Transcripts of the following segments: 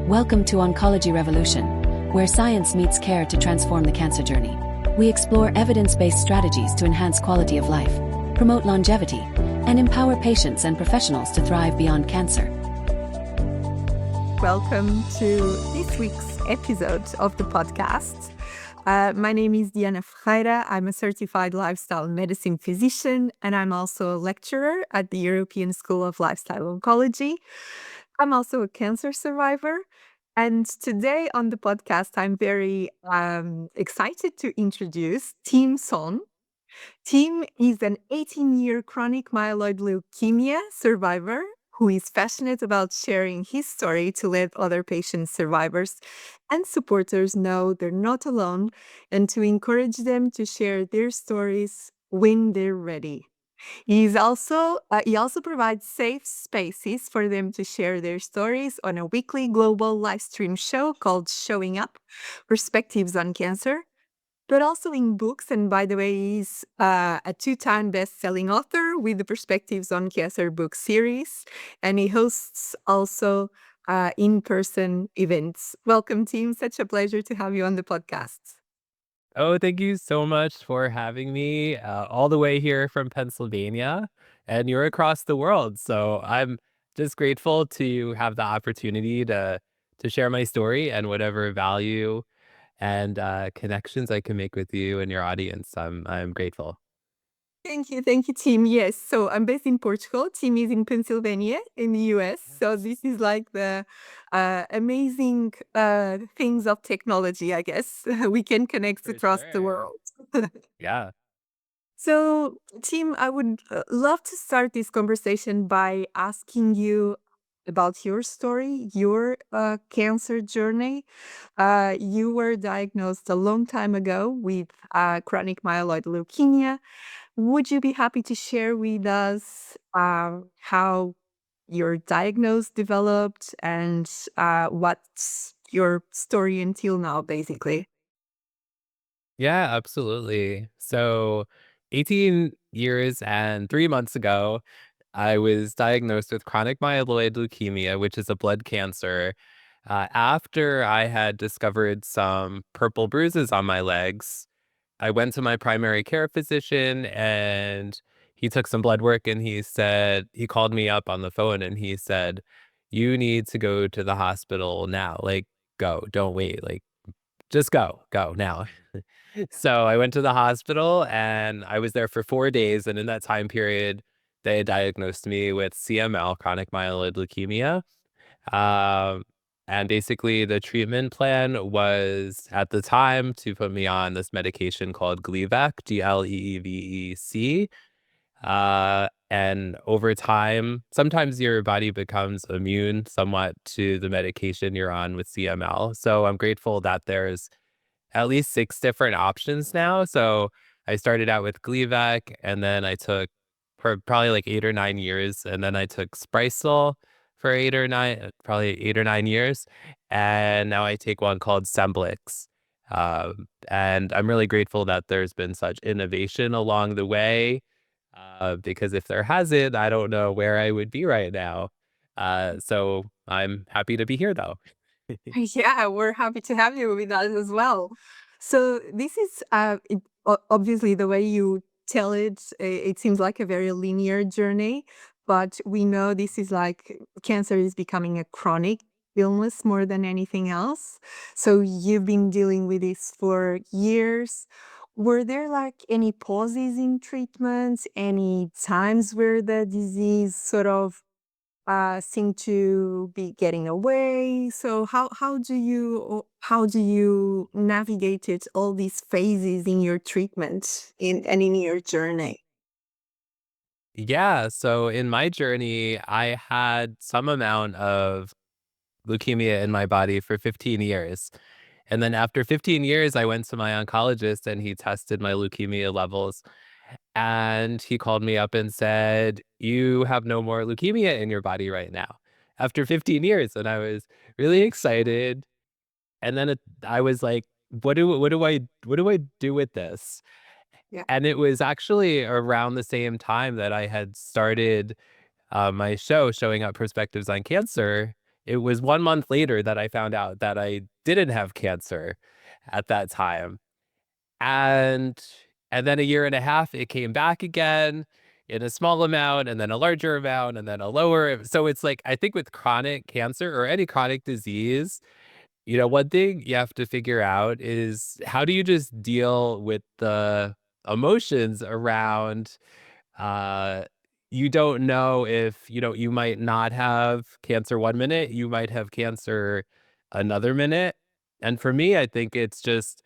Welcome to Oncology Revolution, where science meets care to transform the cancer journey. We explore evidence-based strategies to enhance quality of life, promote longevity, and empower patients and professionals to thrive beyond cancer. Welcome to this week's episode of the podcast. My name is Diana Ferreira. I'm a certified lifestyle medicine physician, and I'm also a lecturer at the European School of Lifestyle Oncology. I'm also a cancer survivor. And today on the podcast, I'm very excited to introduce Tim Son. Tim is an 18-year chronic myeloid leukemia survivor who is passionate about sharing his story to let other patient survivors and supporters know they're not alone and to encourage them to share their stories when they're ready. He also provides safe spaces for them to share their stories on a weekly global live stream show called Showing Up: Perspectives on Cancer, but also in books. And by the way, he's a two-time best-selling author with the Perspectives on Cancer book series, and he hosts also in-person events. Welcome, Tim. Such a pleasure to have you on the podcast. Oh, thank you so much for having me all the way here from Pennsylvania, and you're across the world. So I'm just grateful to have the opportunity to share my story and whatever value and connections I can make with you and your audience. I'm grateful. Thank you, Tim. Yes, so I'm based in Portugal. Tim is in Pennsylvania in the US. So this is like the amazing things of technology, I guess. We can connect For across the sure. world. Yeah. So, Tim, I would love to start this conversation by asking you about your story, your cancer journey. You were diagnosed a long time ago with chronic myeloid leukemia. Would you be happy to share with us how your diagnosis developed and what's your story until now, basically? Yeah, absolutely. So 18 years and 3 months ago, I was diagnosed with chronic myeloid leukemia, which is a blood cancer, after I had discovered some purple bruises on my legs. I went to my primary care physician and he took some blood work and he called me up on the phone and he said, "You need to go to the hospital now. Like, go, don't wait. Like, just go now." So I went to the hospital and I was there for 4 days. And in that time period, they diagnosed me with CML, chronic myeloid leukemia. Um, and basically, the treatment plan was at the time to put me on this medication called Gleevec, Gleevec. And over time, sometimes your body becomes immune somewhat to the medication you're on with CML. So I'm grateful that there's at least 6 different options now. So I started out with Gleevec, and then I took for probably like 8 or 9 years, and then I took Sprycel for 8 or 9, probably 8 or 9 years, and now I take one called Semblix. And I'm really grateful that there's been such innovation along the way, because if there hasn't, I don't know where I would be right now. So I'm happy to be here, though. Yeah, we're happy to have you with us as well. So this is obviously the way you tell it. It seems like a very linear journey, but we know this is like cancer is becoming a chronic illness more than anything else. So you've been dealing with this for years. Were there like any pauses in treatments, any times where the disease sort of seem to be getting away? So how do you navigate it, all these phases in your treatment and in your journey? Yeah, so in my journey, I had some amount of leukemia in my body for 15 years. And then after 15 years, I went to my oncologist and he tested my leukemia levels. And he called me up and said, "You have no more leukemia in your body right now." After 15 years. And I was really excited. And then I was like, what do I do with this? Yeah. And it was actually around the same time that I had started my show, Showing Up: Perspectives on Cancer. it was 1 month later that I found out that I didn't have cancer at that time. And and then a year and a half, it came back again in a small amount, and then a larger amount, and then a lower. So it's like, I think with chronic cancer or any chronic disease, one thing you have to figure out is how do you just deal with the emotions around uh you don't know if, you might not have cancer 1 minute, you might have cancer another minute. And for me, I think it's just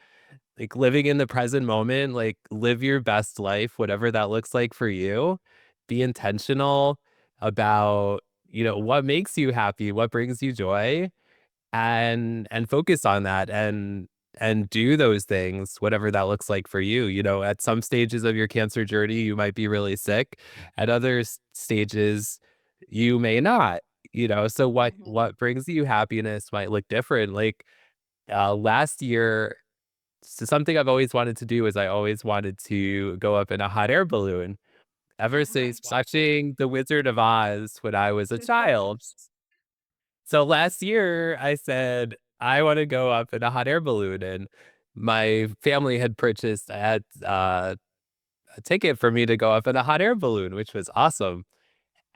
like living in the present moment, like live your best life, whatever that looks like for you. Be intentional about, what makes you happy, what brings you joy, and focus on that and do those things, whatever that looks like for you. At some stages of your cancer journey, you might be really sick. At other stages, you may not. So Mhm. what brings you happiness might look different. Like last year, so something I've always wanted to do is I always wanted to go up in a hot air balloon ever since watching The Wizard of Oz when I was a child. So last year I said, I want to go up in a hot air balloon, and my family had purchased a ticket for me to go up in a hot air balloon, which was awesome.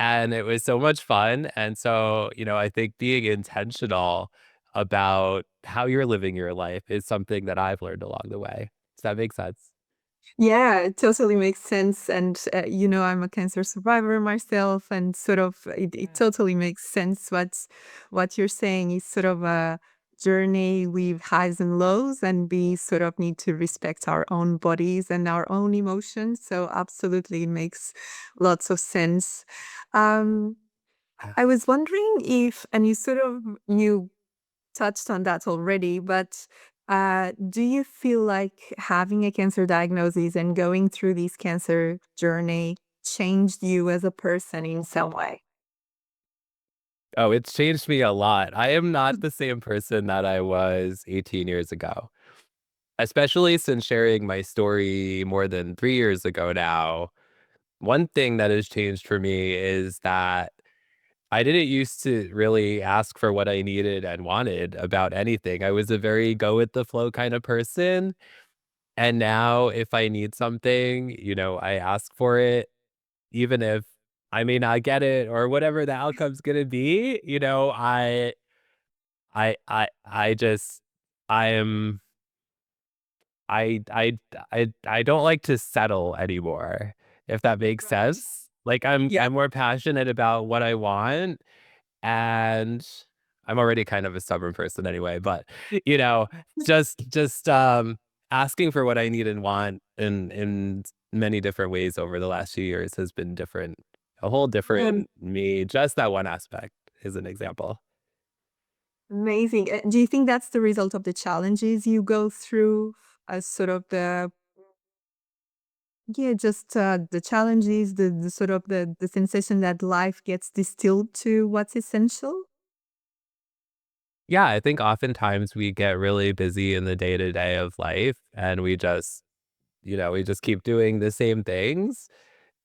And it was so much fun. And so, I think being intentional about how you're living your life is something that I've learned along the way. Does that make sense? Yeah, it totally makes sense. And, I'm a cancer survivor myself, and sort of it totally makes sense what you're saying is sort of a journey with highs and lows, and we sort of need to respect our own bodies and our own emotions. So absolutely it makes lots of sense. Um, I was wondering if, and you touched on that already, but do you feel like having a cancer diagnosis and going through this cancer journey changed you as a person in some way? Oh, it's changed me a lot. I am not the same person that I was 18 years ago, especially since sharing my story more than 3 years ago now. One thing that has changed for me is that I didn't used to really ask for what I needed and wanted about anything. I was a very go with the flow kind of person. And now if I need something, I ask for it, even if I may not get it or whatever the outcome's gonna be. I just I am I don't like to settle anymore, if that makes Right. sense. Like Yeah. I'm more passionate about what I want, and I'm already kind of a stubborn person anyway, but you know, just asking for what I need and want in many different ways over the last few years has been different. A whole different me. Just that one aspect is an example. Amazing. Do you think that's the result of the challenges you go through as sort of just the challenges, the sort of the sensation that life gets distilled to what's essential? Yeah, I think oftentimes we get really busy in the day to day of life, and we just keep doing the same things.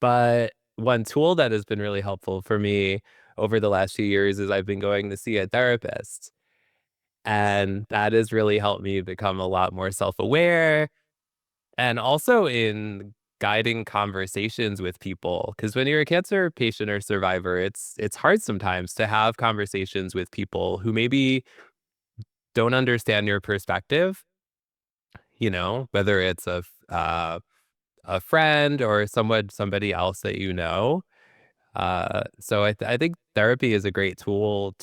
But one tool that has been really helpful for me over the last few years is I've been going to see a therapist. And that has really helped me become a lot more self aware, and also in guiding conversations with people. Because when you're a cancer patient or survivor, it's hard sometimes to have conversations with people who maybe don't understand your perspective, whether it's a friend or somebody else that you know. So I think therapy is a great tool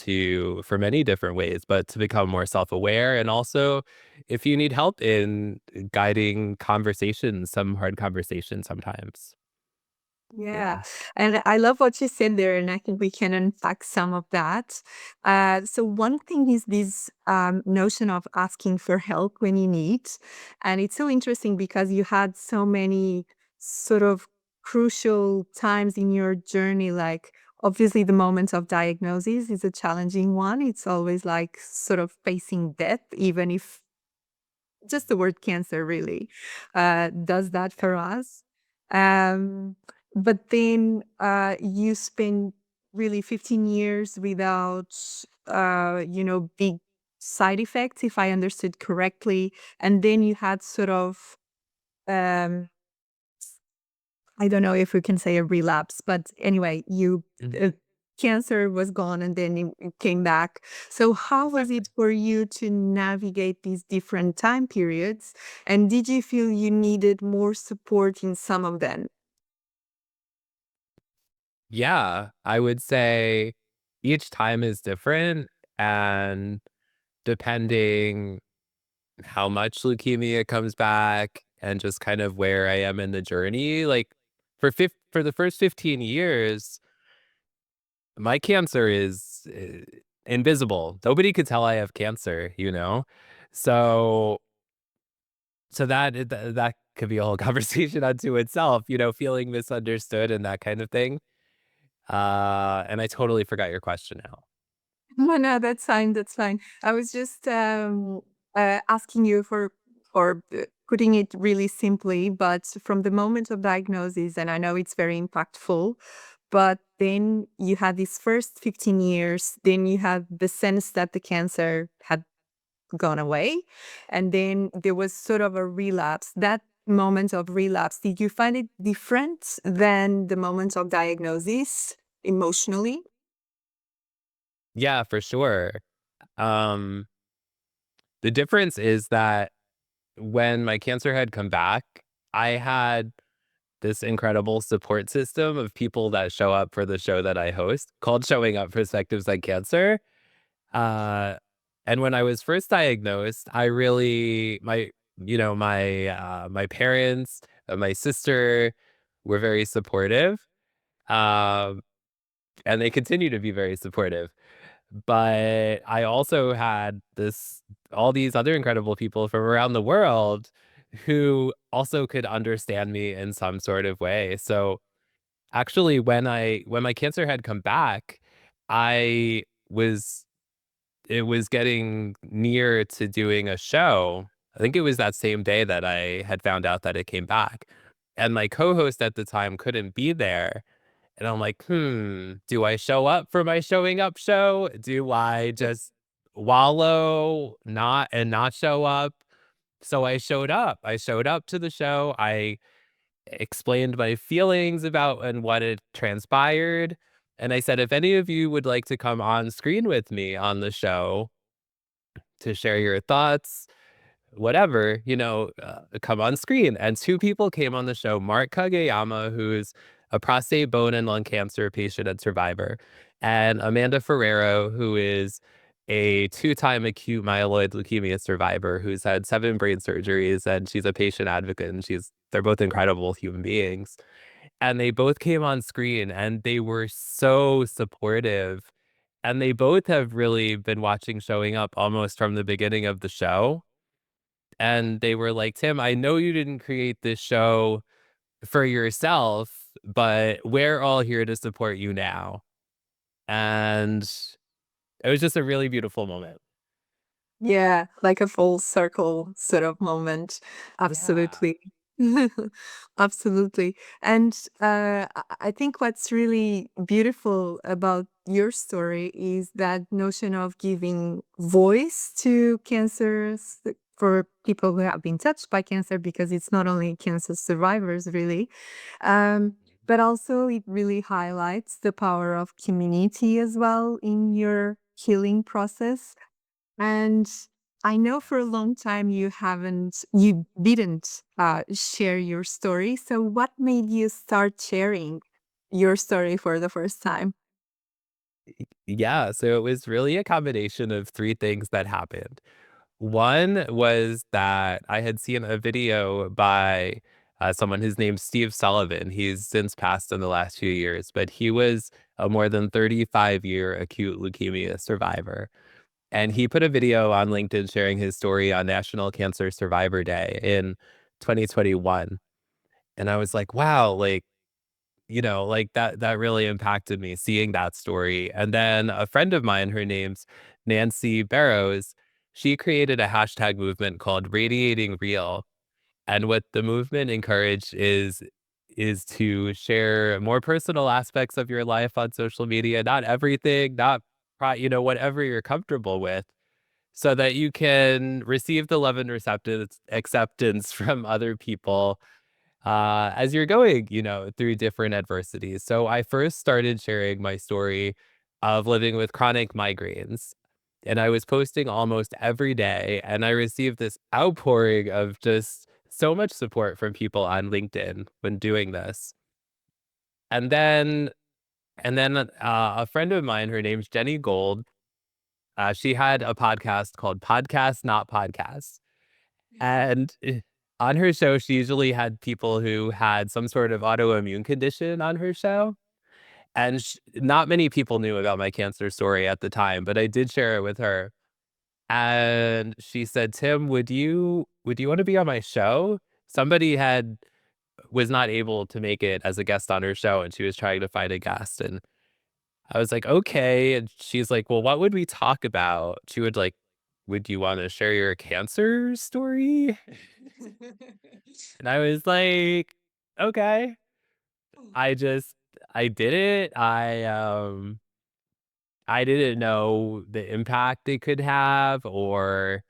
for many different ways, but to become more self-aware, and also if you need help in guiding conversations, some hard conversations sometimes. Yeah. Yeah. And I love what you said there, and I think we can unpack some of that. So one thing is this notion of asking for help when you need. And it's so interesting because you had so many sort of crucial times in your journey. Like, obviously, the moment of diagnosis is a challenging one. It's always like sort of facing death, even if just the word cancer really does that for us. Um, but then you spend really 15 years without big side effects, if I understood correctly. And then you had sort of, um, I don't know if we can say a relapse, but anyway, Mhm. cancer was gone and then it came back. So how was it for you to navigate these different time periods? And did you feel you needed more support in some of them? Yeah, I would say each time is different, and depending how much leukemia comes back and just kind of where I am in the journey, like, for the first 15 years, my cancer is, invisible. Nobody could tell I have cancer, you know? So that could be a whole conversation unto itself, feeling misunderstood and that kind of thing. And I totally forgot your question now. No, no, that's fine. That's fine. I was just asking you for putting it really simply, but from the moment of diagnosis, and I know it's very impactful, but then you had these first 15 years, then you had the sense that the cancer had gone away, and then there was sort of a relapse. That moment of relapse, did you find it different than the moment of diagnosis emotionally? Yeah, for sure. Um, the difference is that when my cancer had come back, I had this incredible support system of people that show up for the show that I host called Showing Up Perspectives on Cancer. Uh, and when I was first diagnosed, I really my parents, my sister were very supportive. Um, and they continue to be very supportive. But I also had all these other incredible people from around the world who also could understand me in some sort of way. So actually when my cancer had come back, I was it was getting near to doing a show. I think it was that same day that I had found out that it came back. And my co-host at the time couldn't be there. And I'm like, do I show up for my showing up show? Do I just wallow, not show up? So I showed up. I showed up to the show. I explained my feelings about and what had transpired. And I said, if any of you would like to come on screen with me on the show to share your thoughts, whatever, come on screen. And two people came on the show, Mark Kageyama, who's a prostate, bone, and lung cancer patient and survivor, and Amanda Ferrero, who is a two-time acute myeloid leukemia survivor who's had 7 brain surgeries, and she's a patient advocate, and they're both incredible human beings. And they both came on screen, and they were so supportive, and they both have really been watching Showing Up almost from the beginning of the show, and they were like, "Tim, I know you didn't create this show for yourself, but we're all here to support you now." And it was just a really beautiful moment. Yeah, like a full circle sort of moment. Yeah. Absolutely. Absolutely. And I think what's really beautiful about your story is that notion of giving voice to cancers for people who have been touched by cancer, because it's not only cancer survivors, really. Um, but also, it really highlights the power of community as well in your healing process. And I know for a long time you didn't share your story. So what made you start sharing your story for the first time? Yeah, so it was really a combination of 3 things that happened. One was that I had seen a video by, someone, his name's Steve Sullivan. He's since passed in the last few years, but he was a more than 35-year acute leukemia survivor. And he put a video on LinkedIn sharing his story on National Cancer Survivor Day in 2021. And I was like, wow, like, like that really impacted me seeing that story. And then a friend of mine, her name's Nancy Barrows, she created a hashtag movement called Radiating Real. And what the movement encouraged is to share more personal aspects of your life on social media, not everything, not whatever you're comfortable with, so that you can receive the love and acceptance from other people as you're going, through different adversities. So I first started sharing my story of living with chronic migraines. And I was posting almost every day, and I received this outpouring of just so much support from people on LinkedIn when doing this. And then, a friend of mine, her name's Jenny Gold. She had a podcast called Podcast Not Podcast, and on her show, she usually had people who had some sort of autoimmune condition on her show. And not many people knew about my cancer story at the time, but I did share it with her. And she said, "Tim, would you want to be on my show?" Somebody had was not able to make it as a guest on her show, and she was trying to find a guest. And I was like, "Okay." And she's like, "Well, what would we talk about?" She would like, "Would you want to share your cancer story?" And I was like, "Okay." I just I did it. I didn't know the impact it could have, or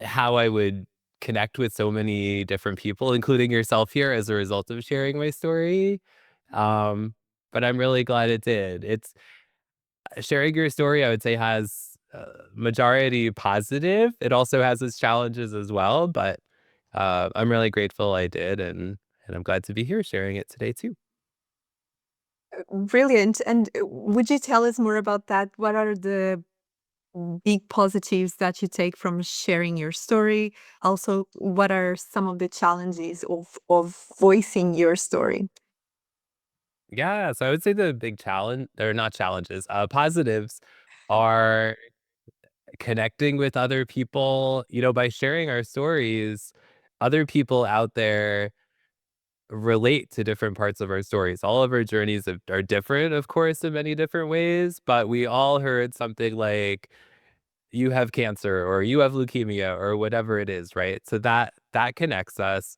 how I would connect with so many different people, including yourself here, as a result of sharing my story. Um, but I'm really glad it did. It's Sharing your story, I would say, has majority positive. It also has its challenges as well, but I'm really grateful I did, and I'm glad to be here sharing it today too. Brilliant. And would you tell us more about that? What are the big positives that you take from sharing your story? Also, what are some of the challenges of voicing your story? Yeah, so I would say the big challenge, or not challenges, positives are connecting with other people. By sharing our stories, other people out there relate to different parts of our stories. All of our journeys are different, of course, in many different ways, but we all heard something like, you have cancer or you have leukemia or whatever it is, right? So that connects us,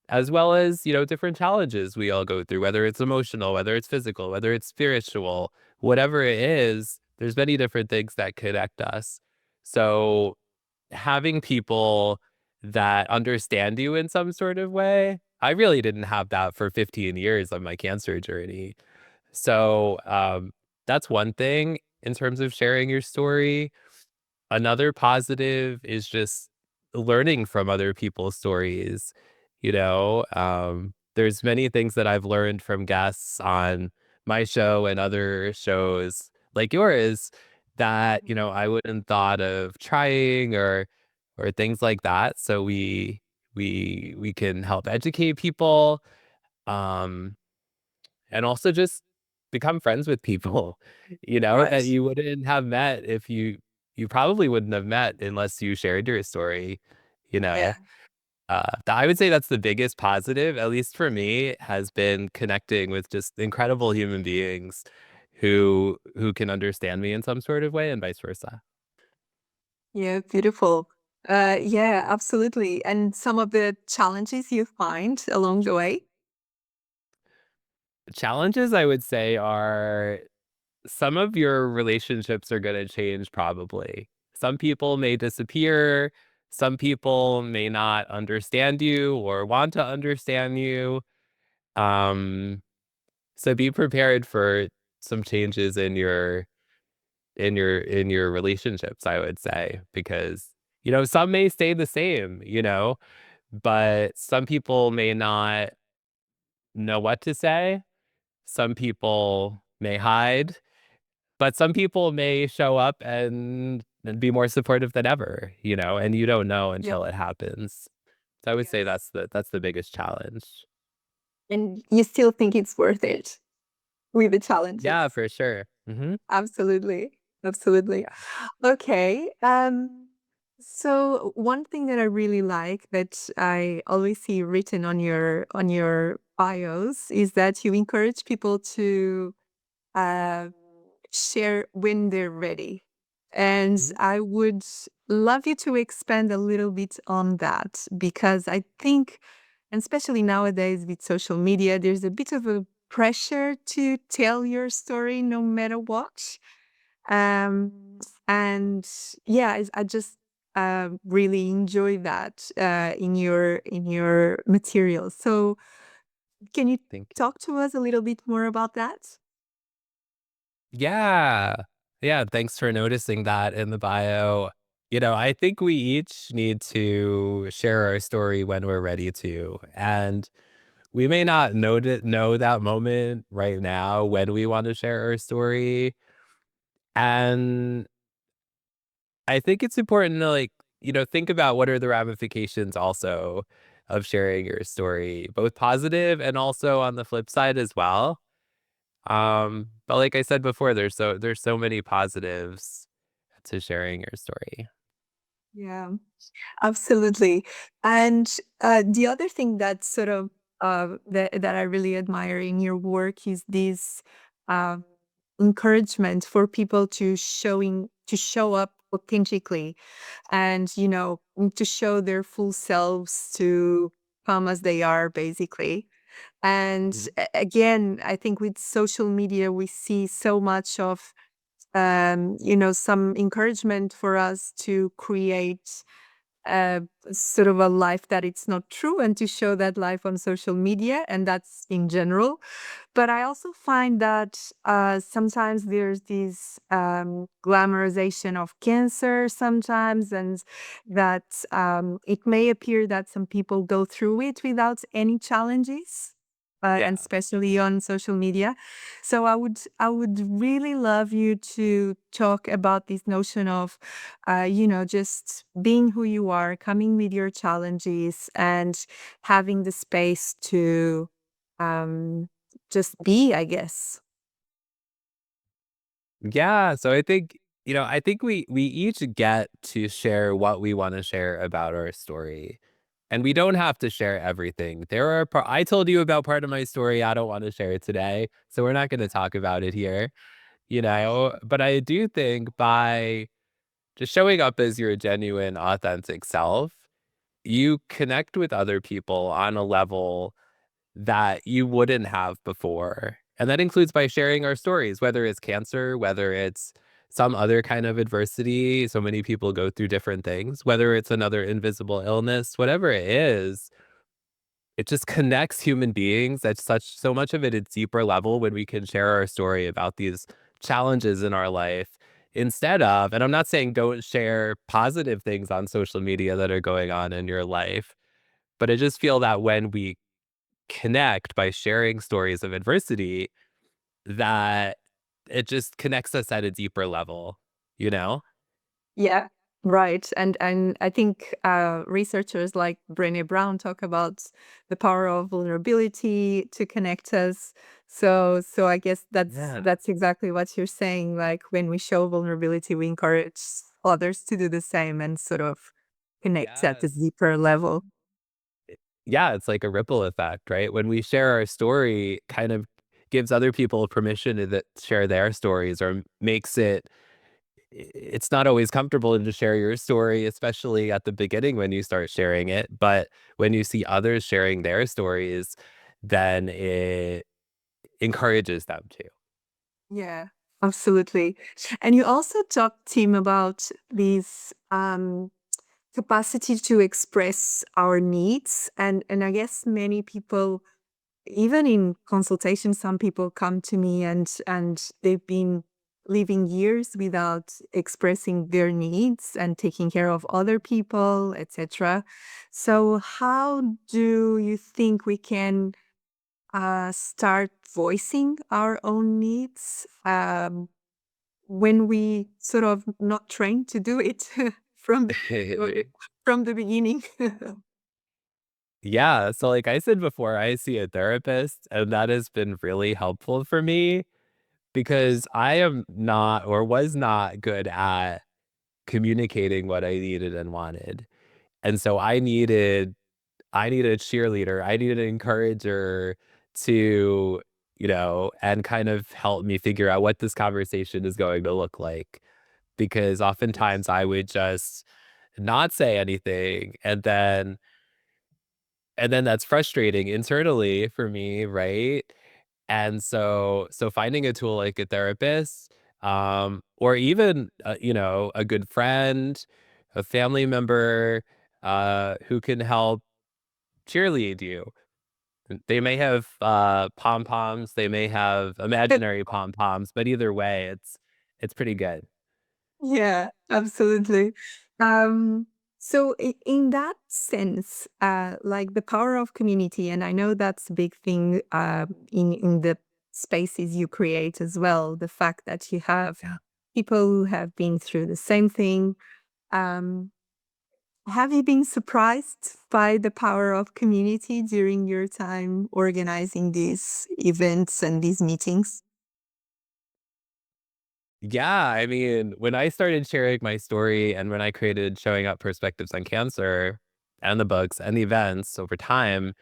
as well as, different challenges we all go through, whether it's emotional, whether it's physical, whether it's spiritual, whatever it is, there's many different things that connect us. So having people that understand you in some sort of way, I really didn't have that for 15 years of my cancer journey. So that's one thing in terms of sharing your story. Another positive is just learning from other people's stories. There's many things that I've learned from guests on my show and other shows like yours that, I wouldn't thought of trying, or things like that. So we can help educate people, um, and also just become friends with people, that Right. you wouldn't have met if you probably wouldn't have met unless you shared your story, you know? Yeah. I would say that's the biggest positive, at least for me, has been connecting with just incredible human beings who can understand me in some sort of way, and vice versa. Yeah, beautiful. Yeah, absolutely. And some of the challenges you find along the way? Challenges, I would say, are some of your relationships are gonna change probably. Some people may disappear, some people may not understand you or want to understand you. Um, so be prepared for some changes in your relationships, I would say, because, some may stay the same, but some people may not know what to say. Some people may hide. But some people may show up and be more supportive than ever, and you don't know Yep. until it happens. So I would say Yes. that's the biggest challenge. And you still think it's worth it with the challenges? Yeah, for sure. Absolutely. Absolutely. Yeah. Okay. So one thing that I really like that I always see written on your bios is that you encourage people to um, share when they're ready. And Mhm. I would love you to expand a little bit on that because I think, and especially nowadays with social media, there's a bit of a pressure to tell your story no matter what. And yeah, I just really enjoy that in your materials. So can you Thank you. talk to us a little bit more about that? Yeah. Yeah, thanks for noticing that in the bio. I think we each need to share our story when we're ready to. And we may not know that moment right now when we want to share our story. And I think it's important to think about what are the ramifications also of sharing your story, both positive and also on the flip side as well. But like I said before, there's so many positives to sharing your story. Yeah. Absolutely. And the other thing that sort of that I really admire in your work is this um, encouragement for people to show up authentically, and to show their full selves, to come as they are, basically. And Mhm. again, I think with social media, we see so much of some encouragement for us to create uh, sort of a life that it's not true, and to show that life on social media, and that's in general. But I also find that sometimes there's this glamorization of cancer sometimes, and that it may appear that some people go through it without any challenges, and Yeah. especially on social media. So I would really love you to talk about this notion of, just being who you are, coming with your challenges, and having the space to um, just be, I guess. Yeah, so I think we each get to share what we want to share about our story. And we don't have to share everything. I told you about part of my story. I don't want to share it today, so we're not going to talk about it here, but I do think by just showing up as your genuine, authentic self, you connect with other people on a level that you wouldn't have before. And that includes by sharing our stories, whether it's cancer, whether it's some other kind of adversity. So many people go through different things, whether it's another invisible illness, whatever it is, it just connects human beings at so much of it at deeper level when we can share our story about these challenges in our life instead of, and I'm not saying don't share positive things on social media that are going on in your life, but I just feel that when we connect by sharing stories of adversity, that it just connects us at a deeper level, you know? Yeah, right. And I think researchers like Brené Brown talk about the power of vulnerability to connect us. So I guess that's Yeah. that's exactly what you're saying. Like, when we show vulnerability, we encourage others to do the same, and sort of connect at the Yes. deeper level. Yeah, it's like a ripple effect, right? When we share our story, kind of gives other people permission to share their stories, or makes it's not always comfortable to share your story, especially at the beginning when you start sharing it. But when you see others sharing their stories, then it encourages them to. Yeah, absolutely. And you also talked, Tim, about these capacity to express our needs, and I guess many people, even in consultation, some people come to me, and they've been living years without expressing their needs and taking care of other people, etc. So how do you think we can start voicing our own needs when we sort of not trained to do it from from the beginning? Yeah, so like I said before, I see a therapist, and that has been really helpful for me because I am not or was not good at communicating what I needed and wanted. And so I needed a cheerleader. I needed an encourager to, and kind of help me figure out what this conversation is going to look like. Because oftentimes I would just not say anything, and then that's frustrating internally for me, right? And so finding a tool like a therapist or even, a good friend, a family member, who can help cheerlead you. They may have, pom-poms, they may have imaginary pom-poms, but either way, it's pretty good. Yeah, absolutely. Um, so in that sense, like the power of community, and I know that's a big thing in the spaces you create as well. The fact that you have Yeah. people who have been through the same thing. Um, have you been surprised by the power of community during your time organizing these events and these meetings? Yeah, I mean, when I started sharing my story and when I created Showing Up Perspectives on Cancer and the books and the events over time,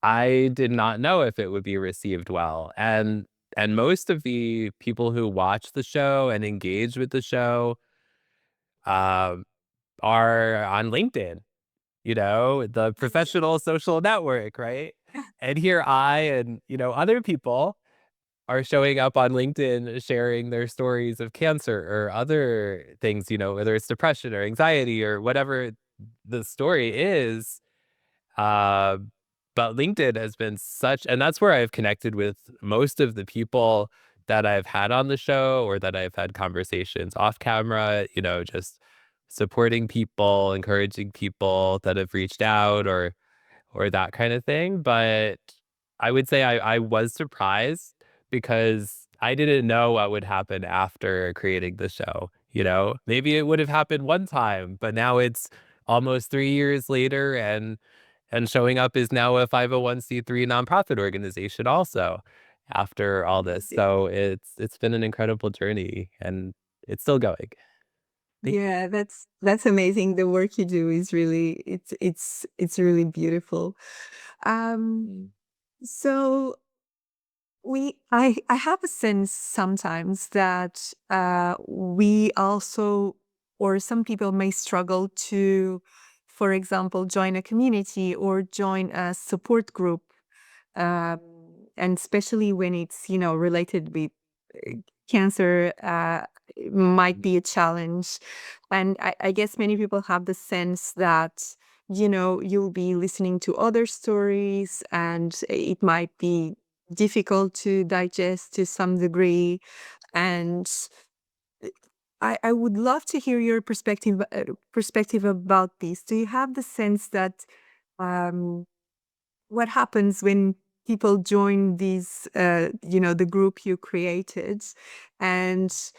I did not know if it would be received well. And most of the people who watch the show and engage with the show um, are on LinkedIn, the professional social network, right? And here I and, other people are showing up on LinkedIn sharing their stories of cancer or other things, whether it's depression or anxiety or whatever the story is. Uh, but LinkedIn has been and that's where I've connected with most of the people that I've had on the show or that I've had conversations off camera, just supporting people, encouraging people that have reached out or that kind of thing. But I would say I was surprised because I didn't know what would happen after creating the show. Maybe it would have happened one time, but now it's almost 3 years later, and Showing Up is now a 501(c)(3) nonprofit organization also after all this. So it's been an incredible journey, and it's still going. Thank Yeah, that's amazing. The work you do is really it's really beautiful. Um, you. so I have a sense sometimes that we also or some people may struggle to, for example, join a community or join a support group, um, and especially when it's related with uh, cancer, it might be a challenge. And I guess many people have the sense that you'll be listening to other stories and it might be difficult to digest to some degree. And I would love to hear your perspective about this. Do you have the sense that um, what happens when people join these the group you created, and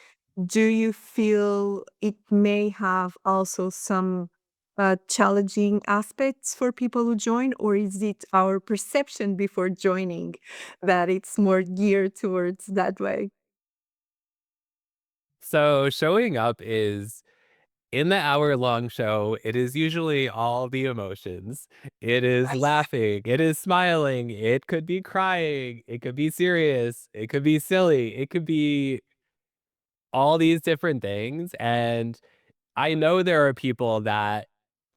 do you feel it may have also some challenging aspects for people who join, or is it our perception before joining that it's more geared towards that way? So Showing Up is in the hour-long show, it is usually all the emotions. It is Right. laughing, it is smiling, it could be crying, it could be serious, it could be silly, it could be all these different things, and I know there are people that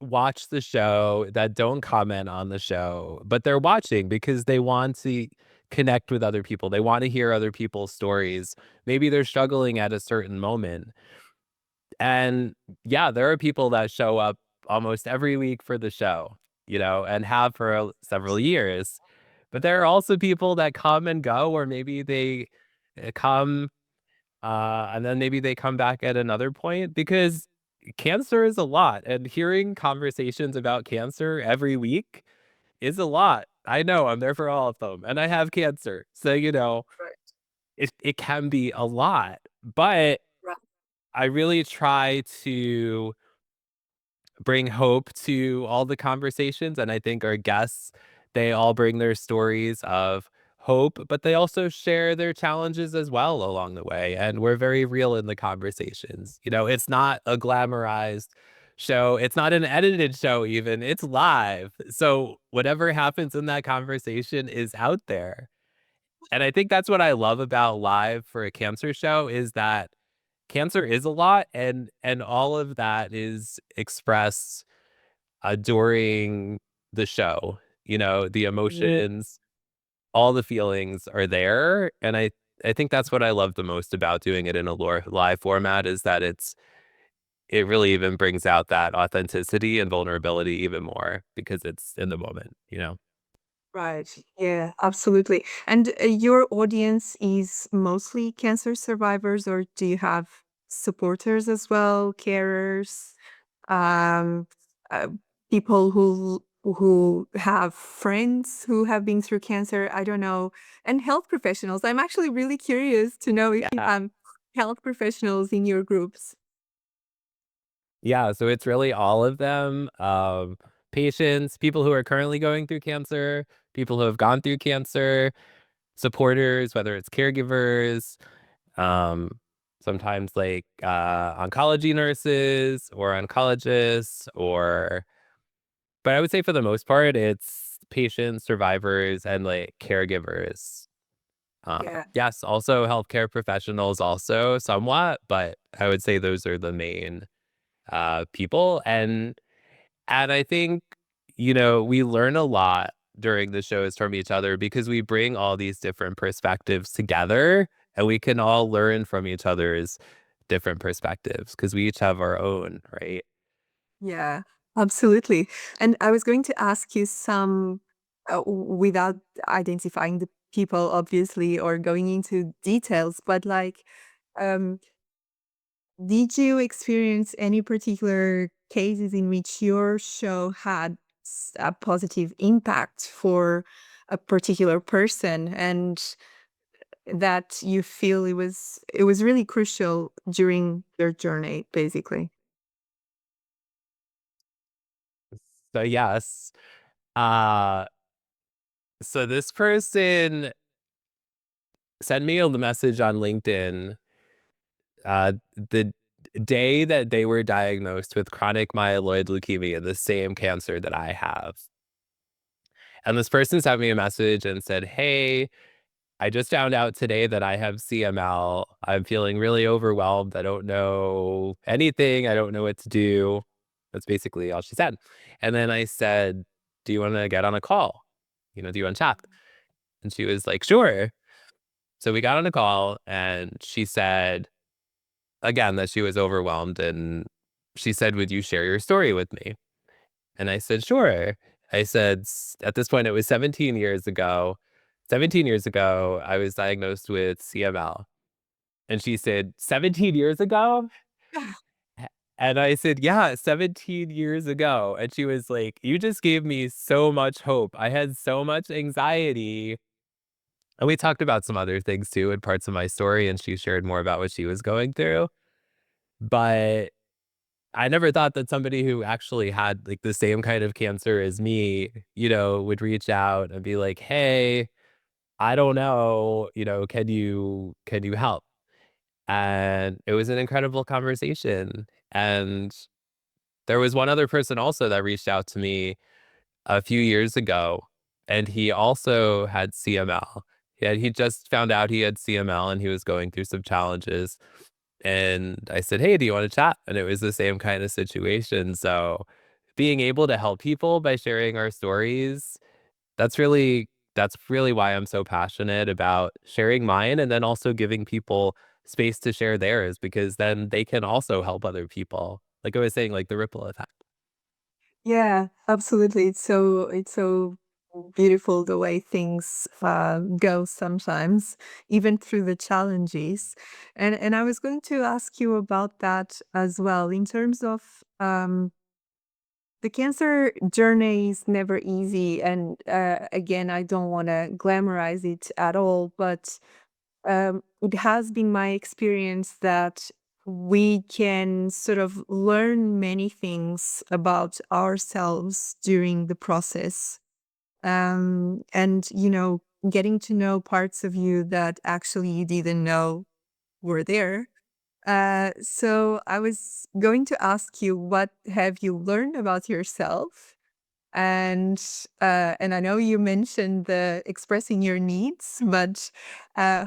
watch the show that don't comment on the show, but they're watching because they want to connect with other people, they wanna hear other people's stories. Maybe they're struggling at a certain moment. And yeah, there are people that show up almost every week for the show, and have for several years. But there are also people that come and go, or maybe they come and then maybe they come back at another point because cancer is a lot. And hearing conversations about cancer every week is a lot. I know I'm there for all of them, and I have cancer. So, Right. it can be a lot. But Right. I really try to bring hope to all the conversations, and I think our guests, they all bring their stories of hope, but they also share their challenges as well along the way, and we're very real in the conversations. It's not a glamorized show, it's not an edited show even, it's live. So whatever happens in that conversation is out there. And I think that's what I love about live for a cancer show is that cancer is a lot, and all of that is expressed during the show. The Yeah. emotions, all the feelings are there, and I think that's what I love the most about doing it in a live format is that it really even brings out that authenticity and vulnerability even more because it's in the moment, you know? Right. Yeah, absolutely. And your audience is mostly cancer survivors, or do you have supporters as well, carers, um, uh, people who have friends who have been through cancer? I don't know, and health professionals. I'm actually really curious to know if you Yeah. have health professionals in your groups. Yeah, so it's really all of them. Patients, people who are currently going through cancer, people who have gone through cancer, supporters, whether it's caregivers, um, sometimes like oncology nurses or oncologists, or, but I would say for the most part, it's patients, survivors, and like caregivers. Yeah. Yes, also healthcare professionals, also somewhat, but I would say those are the main people. And I think, we learn a lot during the shows from each other because we bring all these different perspectives together and we can all learn from each other's different perspectives because we each have our own, right? Yeah, absolutely. And I was going to ask you some, without identifying the people, obviously, or going into details, but like, um, did you experience any particular cases in which your show had a positive impact for a particular person, and that you feel it was really crucial during their journey, basically? So, yes. Uh, so this person sent me a message on LinkedIn the day that they were diagnosed with chronic myeloid leukemia, the same cancer that I have. And this person sent me a message and said, "Hey, I just found out today that I have CML. I'm feeling really overwhelmed. I don't know anything. I don't know what to do." That's basically all she said. And then I said, "Do you want to get on a call? Do you want to chat?" And she was like, "Sure." So we got on a call and she said, again, that she was overwhelmed. And she said, "Would you share your story with me?" And I said, "Sure." I said, At this point, it was 17 years ago. 17 years ago, I was diagnosed with CML." And she said, "17 years ago?" And I said, "Yeah, 17 years ago." And she was like, "You just gave me so much hope. I had so much anxiety." And we talked about some other things too and parts of my story. And she shared more about what she was going through. But I never thought that somebody who actually had like the same kind of cancer as me, would reach out and be like, "Hey, I don't know, can you help?" And it was an incredible conversation. And there was one other person also that reached out to me a few years ago, and he also had CML. Yeah, he just found out he had CML and he was going through some challenges. And I said, "Hey, do you want to chat?" And it was the same kind of situation. So being able to help people by sharing our stories, that's really that's really why I'm so passionate about sharing mine and then also giving people space to share theirs because then they can also help other people. Like I was saying, like the ripple effect. Yeah, absolutely. It's so beautiful the way things go sometimes, even through the challenges. And I was going to ask you about that as well in terms of the cancer journey is never easy. And again, I don't want to glamorize it at all, but it has been my experience that we can sort of learn many things about ourselves during the process. And, getting to know parts of you that actually you didn't know were there. So I was going to ask you, what have you learned about yourself? And I know you mentioned the expressing your needs, but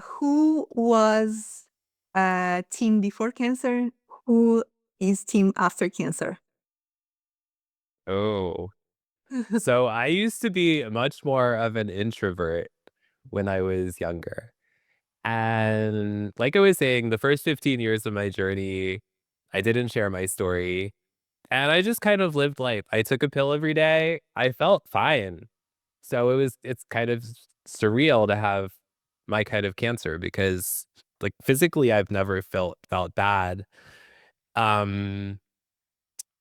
who was team before cancer? Who is team after cancer? Oh. So I used to be much more of an introvert when I was younger. And like I was saying, the first 15 years of my journey, I didn't share my story. And I just kind of lived life. I took a pill every day. I felt fine. So it's kind of surreal to have my kind of cancer because like physically I've never felt bad. Um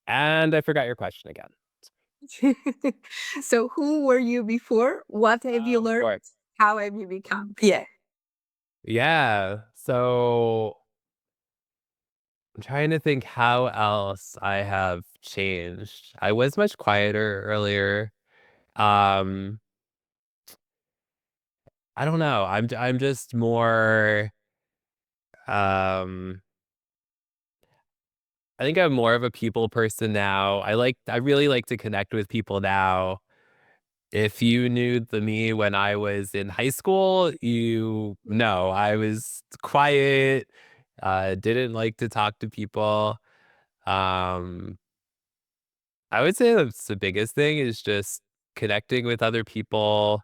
and I forgot your question again. So who were you before? What have you Of learned? course. How have you become? Yeah. Yeah. So I'm trying to think how else I have changed. I was much quieter earlier. Um I don't know. I'm just more um I think I'm more of a people person now. I really like to connect with people now. If you knew the me when I was in high school, you know I was quiet, didn't like to talk to people. Um, I would say that's the biggest thing is just connecting with other people.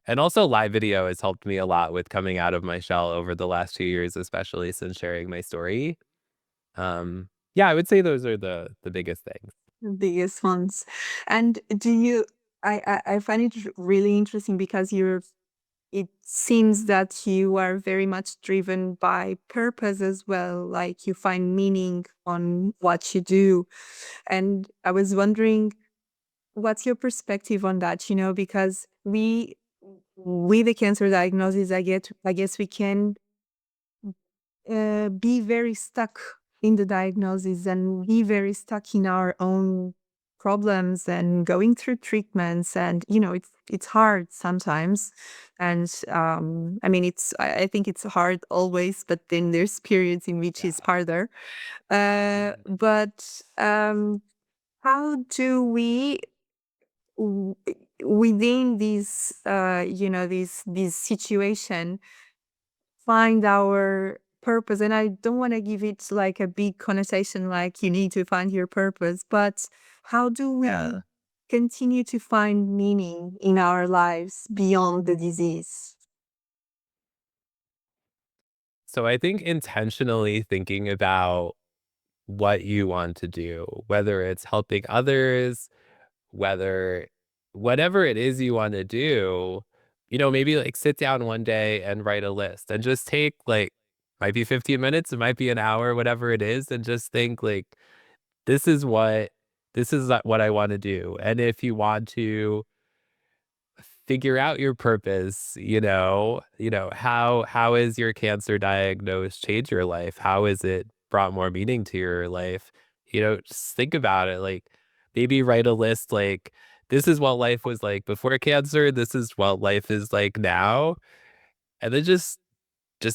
And also live video has helped me a lot with coming out of my shell over the last 2 years, especially since sharing my story. Yeah, I would say those are the biggest things. The biggest ones. And do you, I find it really interesting because it seems that you are very much driven by purpose as well. Like you find meaning on what you do. And I was wondering, what's your perspective on that? Because with the cancer diagnosis, I guess we can be very stuck in the diagnosis and be very stuck in our own problems and going through treatments, and it's hard sometimes. And I mean, I think it's hard always, but then there's periods in which it's Yeah. harder. Mhm. But how do we w- within this this situation find our purpose? And I don't want to give it like a big connotation like you need to find your purpose, but how do we continue to find meaning in our lives beyond the disease? So I think intentionally thinking about what you want to do, whether it's helping others, whether whatever it is you want to do, maybe like sit down one day and write a list and just take like might be 15 minutes, it might be an hour, whatever it is, and just think like this is what what I want to do. And if you want to figure out your purpose, how is your cancer diagnosis change your life? How has it brought more meaning to your life? Just think about it. Like maybe write a list like this is what life was like before cancer, this is what life is like now. And then just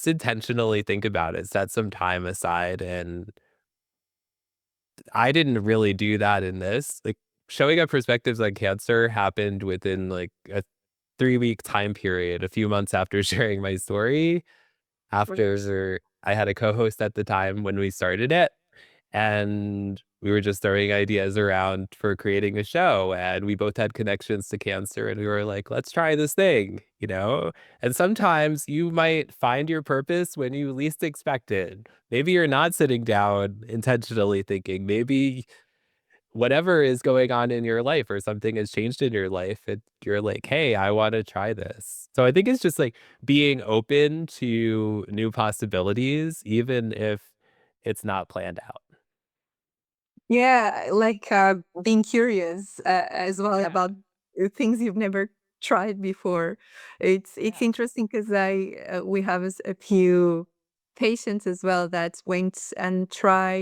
intentionally think about it. Set some time aside. And I didn't really do that in this. Like showing up perspectives on cancer happened within like a 3-week time period, a few months after sharing my story. After I had a co-host at the time when we started it, and we were just throwing ideas around for creating a show, and we both had connections to cancer, and we were like, "Let's try this thing?" And sometimes you might find your purpose when you least expect it. Maybe you're not sitting down intentionally thinking. Maybe whatever is going on in your life or something has changed in your life, you're like, "Hey, I wanna try this." So I think it's just, like, being open to new possibilities, even if it's not planned out. Yeah, like being curious as well Yeah, about things you've never tried before. It's yeah. interesting because I we have a few patients as well that went and try,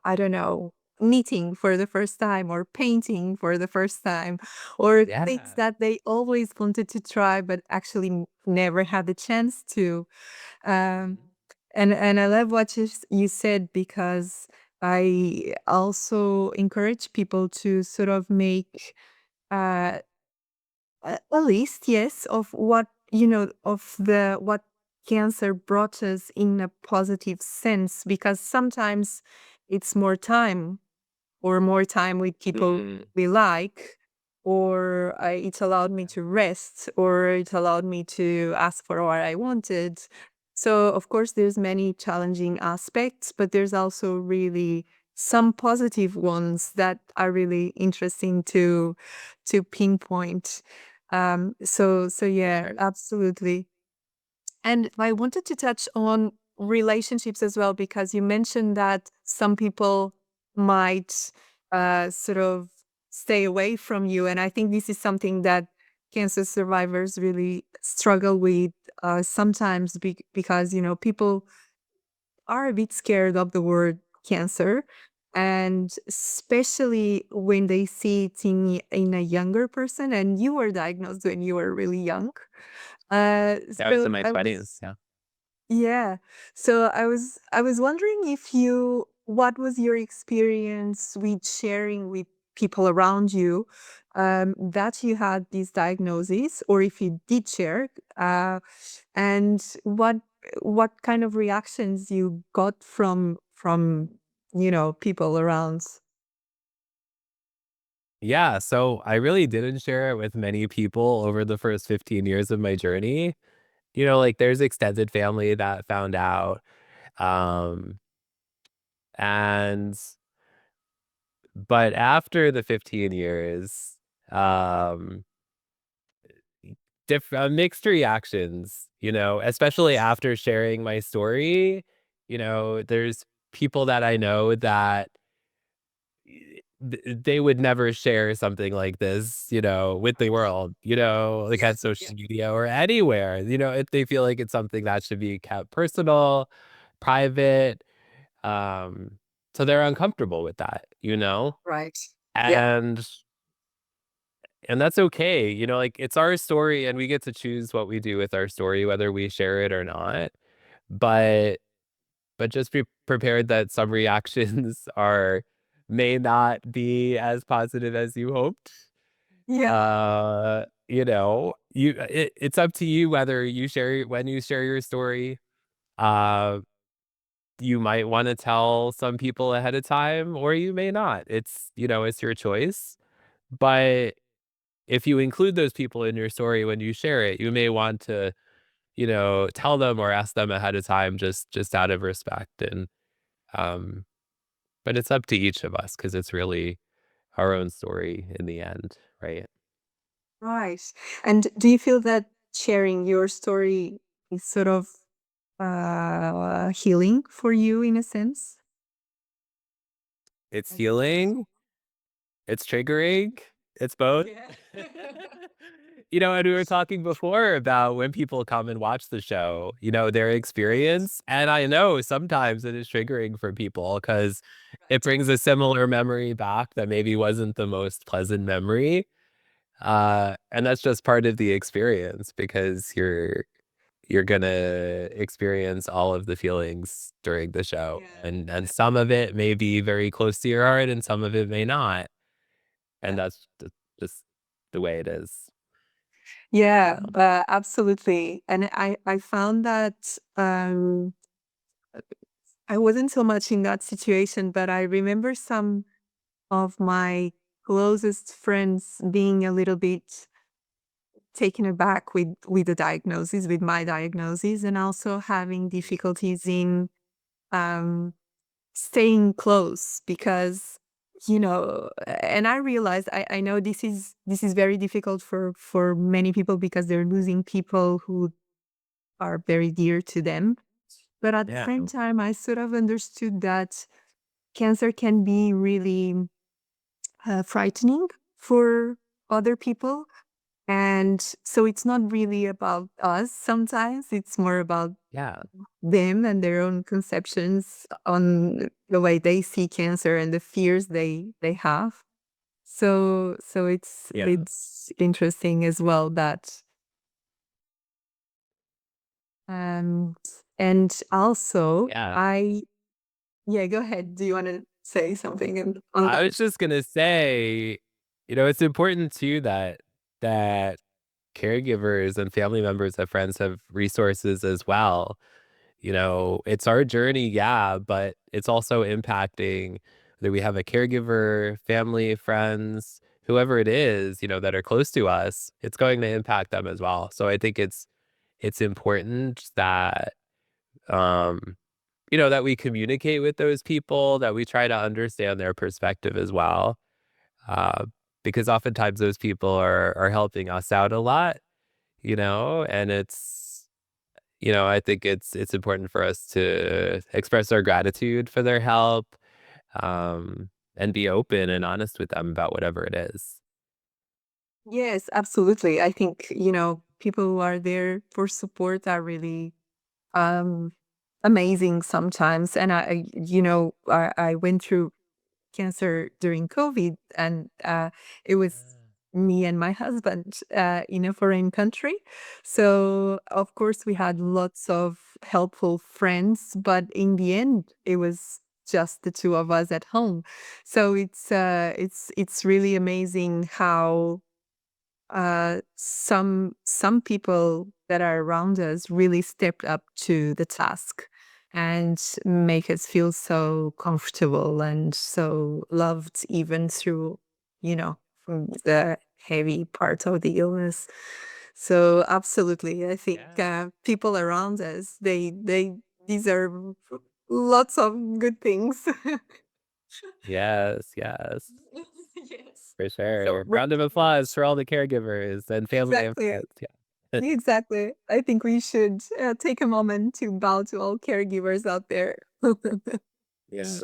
I don't know, knitting for the first time or painting for the first time, or things Yeah. that they always wanted to try but actually never had the chance to. Um, Mhm. and I love what you said, because I also encourage people to sort of make uh, a list, yes, of what cancer brought us in a positive sense, because sometimes it's more time with people Mm, we like, or it allowed me yeah. to rest, or it allowed me to ask for what I wanted. So of course there's many challenging aspects, but there's also really some positive ones that are really interesting to pinpoint. So yeah, absolutely. And I wanted to touch on relationships as well, because you mentioned that some people might sort of stay away from you. And I think this is something that cancer survivors really struggle with sometimes because, people are a bit scared of the word cancer. And especially when they see it in a younger person, and you were diagnosed when you were really young. Uh, I was so in my I 20s. was Yeah. yeah. So I was wondering if what was your experience with sharing with people around you that you had these diagnoses, or if you did share, and what kind of reactions you got from people around. Yeah. So I really didn't share it with many people over the first 15 years of my journey. Like there's extended family that found out. Um, and but after the 15 years, um, mixed reactions, especially after sharing my story. There's people that I know that they would never share something like this, with the world, like Yeah, on social media or anywhere, if they feel like it's something that should be kept personal, private. Um, so they're uncomfortable with that, right. Yeah. and that's okay. Like it's our story and we get to choose what we do with our story, whether we share it or not. But just be prepared that some reactions are may not be as positive as you hoped. Yeah. It's up to you whether when you share your story. Uh you might want to tell some people ahead of time or you may not. It's your choice. But if you include those people in your story when you share it, you may want to, tell them or ask them ahead of time just out of respect. And um but it's up to each of us because it's really our own story in the end, right? Right. And do you feel that sharing your story is sort of healing for you in a sense? It's healing, it's triggering, it's both. Yeah. And we were talking before about when people come and watch the show, their experience. And I know sometimes it is triggering for people because it brings a similar memory back that maybe wasn't the most pleasant memory. And that's just part of the experience because you're gonna experience all of the feelings during the show. Yeah. And some of it may be very close to your heart and some of it may not. And Yeah. that's just the way it is. Yeah, absolutely. And I found that I wasn't so much in that situation, but I remember some of my closest friends being a little bit taken aback with the diagnosis, with my diagnosis, and also having difficulties in um, staying close because and I realized I know this is very difficult for many people because they're losing people who are very dear to them. But at the Yeah. same time, I sort of understood that cancer can be really frightening for other people. And so it's not really about us sometimes, it's more about Yeah. them and their own conceptions on the way they see cancer and the fears they have. So it's Yeah. it's interesting as well that um and also Yeah. I yeah, go ahead. Do you want to say something on I that? was just gonna say, it's important too that caregivers and family members and friends have resources as well. It's our journey, yeah, but it's also impacting whether we have a caregiver, family, friends, whoever it is, that are close to us, it's going to impact them as well. So I think it's important that um, that we communicate with those people, that we try to understand their perspective as well. Uh, because oftentimes those people are helping us out a lot, and I think it's important for us to express our gratitude for their help, um, and be open and honest with them about whatever it is. Yes, absolutely. I think, people who are there for support are really um, amazing sometimes. And I went through cancer during COVID, and it was me and my husband in a foreign country. So, of course, we had lots of helpful friends, but in the end, it was just the two of us at home. So it's really amazing how some people that are around us really stepped up to the task and make us feel so comfortable and so loved, even through, from the heavy part of the illness. So absolutely, I think Yeah. people around us, they deserve lots of good things. Yes, yes, Yes. for So sure. Round of applause for all the caregivers and family and exactly. friends. Yeah. Exactly. I think we should take a moment to bow to all caregivers out there. Yes,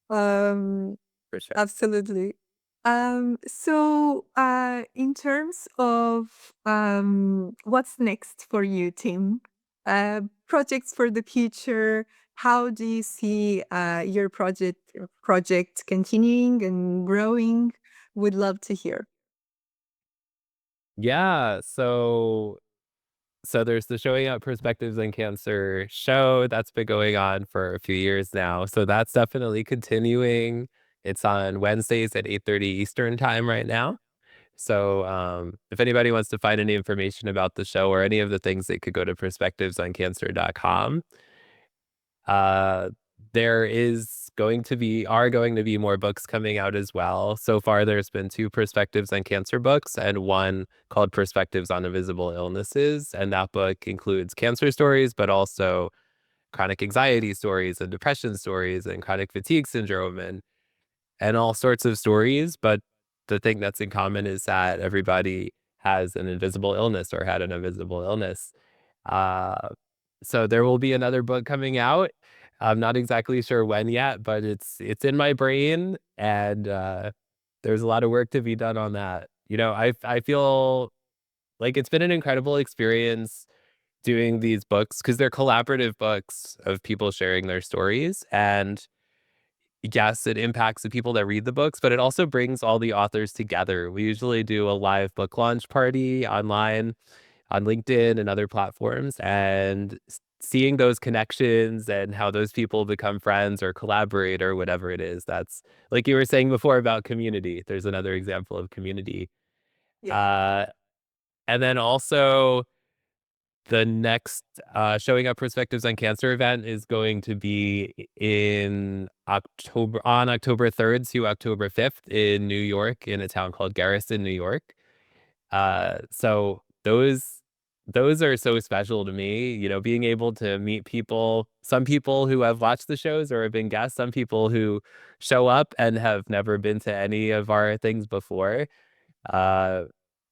um, for sure. Absolutely. In terms of what's next for you, Tim? Projects for the future. How do you see your project continuing and growing? Would love to hear. Yeah, so there's the Showing Up Perspectives on Cancer show that's been going on for a few years now. So that's definitely continuing. It's on Wednesdays at 8:30 Eastern time right now. So if anybody wants to find any information about the show or any of the things, they could go to perspectivesoncancer.com. Uh, there are going to be more books coming out as well. So far, there's been two Perspectives on Cancer books and one called Perspectives on Invisible Illnesses. And that book includes cancer stories, but also chronic anxiety stories and depression stories and chronic fatigue syndrome and all sorts of stories. But the thing that's in common is that everybody has an invisible illness or had an invisible illness. Uh, so there will be another book coming out. I'm not exactly sure when yet, but it's in my brain, and there's a lot of work to be done on that. I feel like it's been an incredible experience doing these books because they're collaborative books of people sharing their stories. And yes, it impacts the people that read the books, but it also brings all the authors together. We usually do a live book launch party online on LinkedIn and other platforms, and seeing those connections and how those people become friends or collaborate or whatever it is. That's like you were saying before about community. There's another example of community. Yeah. Uh, and then also the next Showing Up Perspectives on Cancer event is going to be in October 3rd to October 5th in New York, in a town called Garrison, New York. So those are so special to me, being able to meet people, some people who have watched the shows or have been guests, some people who show up and have never been to any of our things before. Uh,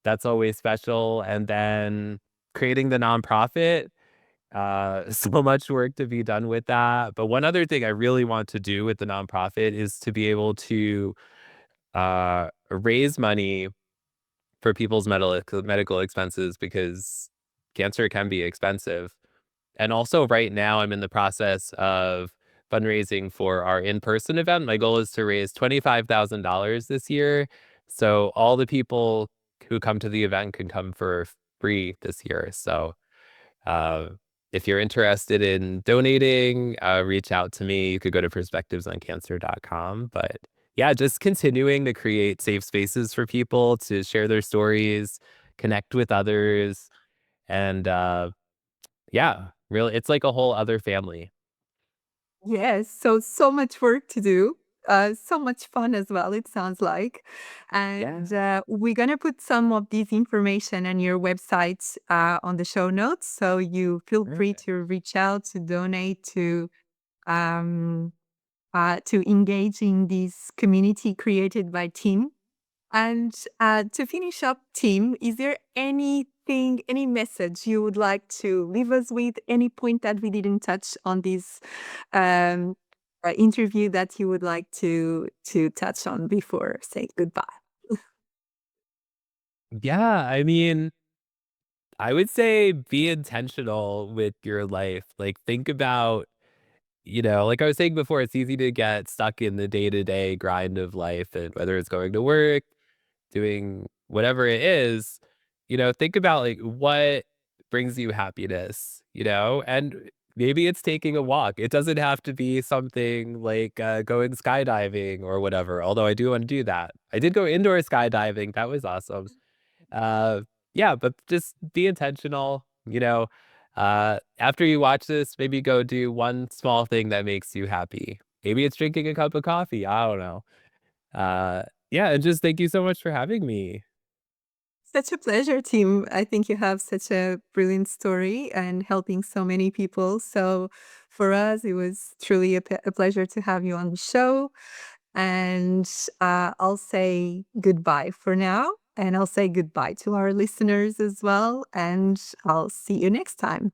that's always special. And then creating the nonprofit, so much work to be done with that. But one other thing I really want to do with the nonprofit is to be able to raise money for people's medical expenses because cancer can be expensive. And also right now I'm in the process of fundraising for our in-person event. My goal is to raise $25,000 this year. So all the people who come to the event can come for free this year. So uh, if you're interested in donating, reach out to me. You could go to perspectivesoncancer.com. But yeah, just continuing to create safe spaces for people to share their stories, connect with others, and yeah, really, it's like a whole other family. Yes. So much work to do. so much fun as well, it sounds like. And Yeah. we're going to put some of this information and your website on the show notes. So you feel free Perfect. to reach out, to donate, um, to engage in this community created by Tim. And to finish up, Tim, is there anything, any message you would like to leave us with? Any point that we didn't touch on this um, interview that you would like to touch on before saying goodbye? Yeah, I mean, I would say be intentional with your life. Like, think about, like I was saying before, it's easy to get stuck in the day-to-day grind of life, and whether it's going to work, doing whatever it is, think about like what brings you happiness, and maybe it's taking a walk. It doesn't have to be something like going skydiving or whatever, although I do want to do that. I did go indoor skydiving. That was awesome. Uh, yeah, but just be intentional, after you watch this, maybe go do one small thing that makes you happy. Maybe it's drinking a cup of coffee. I don't know. Yeah, and just thank you so much for having me. Such a pleasure, Tim. I think you have such a brilliant story and helping so many people. So for us, it was truly a pleasure to have you on the show. And I'll say goodbye for now. And I'll say goodbye to our listeners as well. And I'll see you next time.